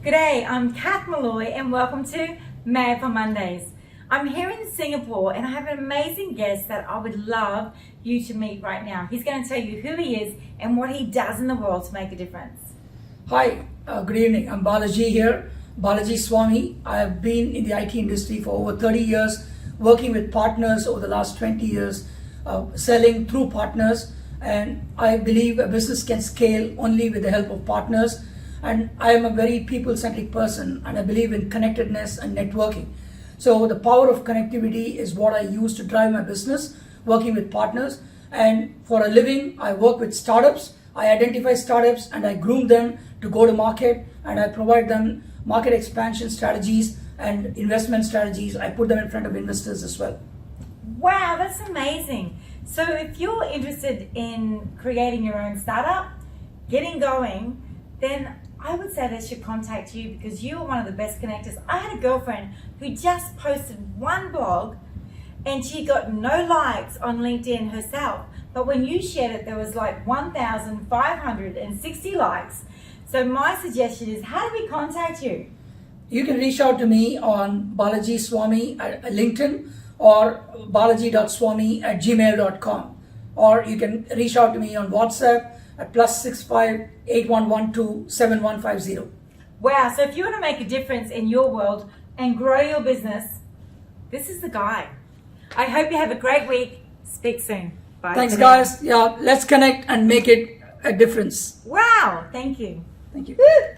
G'day, I'm Kath Molloy and welcome to M.A.D for Mondays. I'm here in Singapore and I have an amazing guest that I would love you to meet right now. He's going to tell you who he is and what he does in the world to make a difference. Hi, good evening. I'm Balaji here, Balaji Swami. I have been in the IT industry for over 30 years, working with partners over the last 20 years, selling through partners. And I believe a business can scale only with the help of partners. And I am a very people-centric person and I believe in connectedness and networking. So the power of connectivity is what I use to drive my business, working with partners. And for a living, I work with startups. I identify startups and I groom them to go to market, and I provide them market expansion strategies and investment strategies. I put them in front of investors as well. Wow, that's amazing. So if you're interested in creating your own startup, getting going, then I would say they should contact you because you are one of the best connectors. I had a girlfriend who just posted one blog and she got no likes on LinkedIn herself. But when you shared it, there was like 1,560 likes. So my suggestion is, how do we contact you? You can reach out to me on Balaji Swami at LinkedIn or balaji.swami@gmail.com. Or you can reach out to me on WhatsApp at +65 8112 7150. Wow, so if you want to make a difference in your world and grow your business, this is the guy. I hope you have a great week. Speak soon. Bye. Thanks, guys. Yeah, let's connect and make it a difference. Wow, thank you. Thank you. Woo!